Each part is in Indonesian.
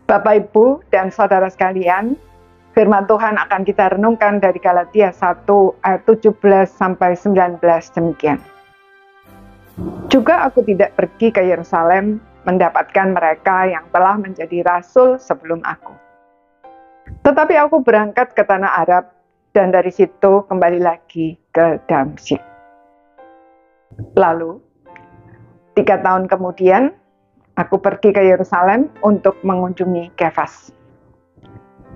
Bapak, Ibu, dan saudara sekalian, firman Tuhan akan kita renungkan dari Galatia 1 ayat 17-19 demikian. Juga aku tidak pergi ke Yerusalem mendapatkan mereka yang telah menjadi rasul sebelum aku. Tetapi aku berangkat ke tanah Arab dan dari situ kembali lagi ke Damsyik. Lalu, 3 tahun kemudian, aku pergi ke Yerusalem untuk mengunjungi Kefas.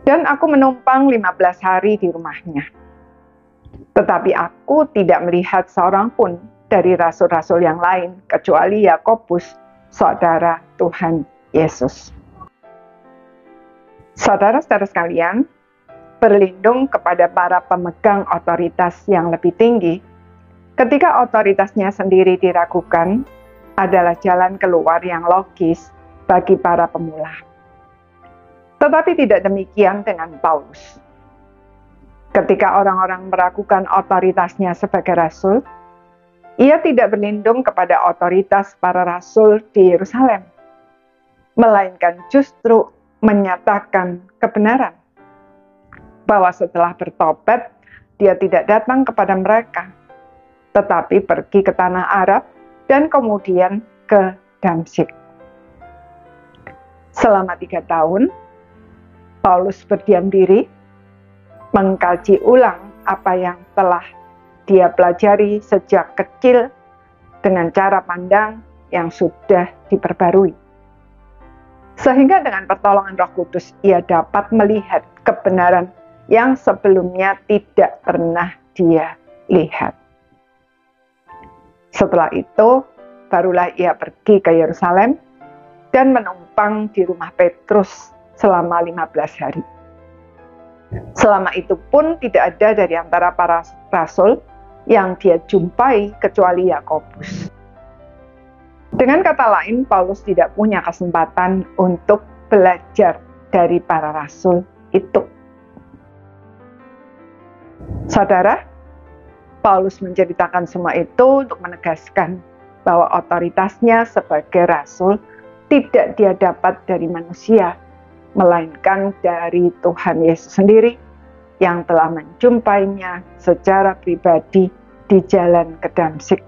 Dan aku menumpang 15 hari di rumahnya. Tetapi aku tidak melihat seorang pun dari rasul-rasul yang lain, kecuali Yakobus, saudara Tuhan Yesus. Saudara-saudara sekalian, berlindung kepada para pemegang otoritas yang lebih tinggi, ketika otoritasnya sendiri diragukan, adalah jalan keluar yang logis bagi para pemula. Tetapi tidak demikian dengan Paulus. Ketika orang-orang meragukan otoritasnya sebagai rasul, ia tidak berlindung kepada otoritas para rasul di Yerusalem, melainkan justru menyatakan kebenaran bahwa setelah bertobat, dia tidak datang kepada mereka, tetapi pergi ke tanah Arab dan kemudian ke Damsyik. Selama 3 tahun, Paulus berdiam diri, mengkaji ulang apa yang telah dia pelajari sejak kecil dengan cara pandang yang sudah diperbarui. Sehingga dengan pertolongan Roh Kudus, ia dapat melihat kebenaran yang sebelumnya tidak pernah dia lihat. Setelah itu, barulah ia pergi ke Yerusalem dan menumpang di rumah Petrus selama 15 hari. Selama itu pun tidak ada dari antara para rasul yang dia jumpai kecuali Yakobus. Dengan kata lain, Paulus tidak punya kesempatan untuk belajar dari para rasul itu. Saudara, Paulus menceritakan semua itu untuk menegaskan bahwa otoritasnya sebagai rasul tidak dia dapat dari manusia, melainkan dari Tuhan Yesus sendiri yang telah menjumpainya secara pribadi di jalan ke Damsyik.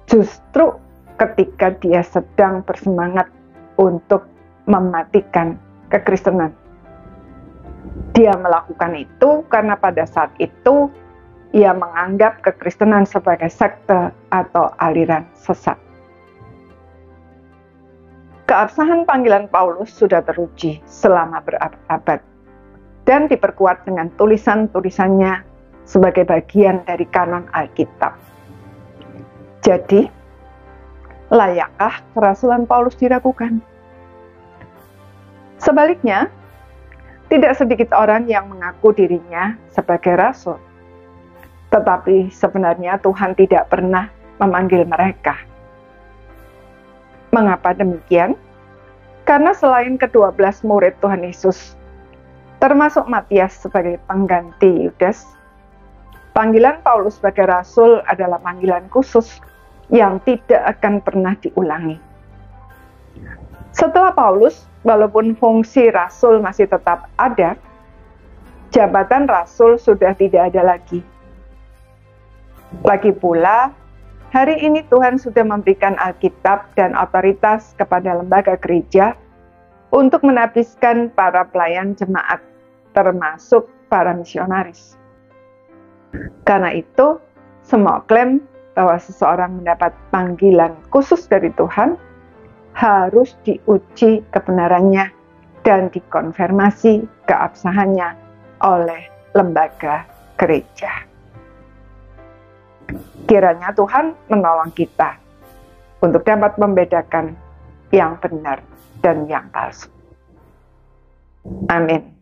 Justru ketika dia sedang bersemangat untuk mematikan kekristenan. Dia melakukan itu karena pada saat itu ia menganggap kekristenan sebagai sekte atau aliran sesat. Keabsahan panggilan Paulus sudah teruji selama berabad-abad dan diperkuat dengan tulisan-tulisannya sebagai bagian dari kanon Alkitab. Jadi, layakkah kerasulan Paulus diragukan? Sebaliknya, tidak sedikit orang yang mengaku dirinya sebagai rasul. Tetapi sebenarnya Tuhan tidak pernah memanggil mereka. Mengapa demikian? Karena selain ke-12 murid Tuhan Yesus, termasuk Matias sebagai pengganti Yudas, panggilan Paulus sebagai rasul adalah panggilan khusus yang tidak akan pernah diulangi. Setelah Paulus, walaupun fungsi rasul masih tetap ada, jabatan rasul sudah tidak ada lagi. Lagi pula, hari ini Tuhan sudah memberikan Alkitab dan otoritas kepada lembaga gereja untuk menabiskan para pelayan jemaat, termasuk para misionaris. Karena itu, semua klaim bahwa seseorang mendapat panggilan khusus dari Tuhan harus diuji kebenarannya dan dikonfirmasi keabsahannya oleh lembaga gereja. Kiranya Tuhan menolong kita untuk dapat membedakan yang benar dan yang palsu. Amin.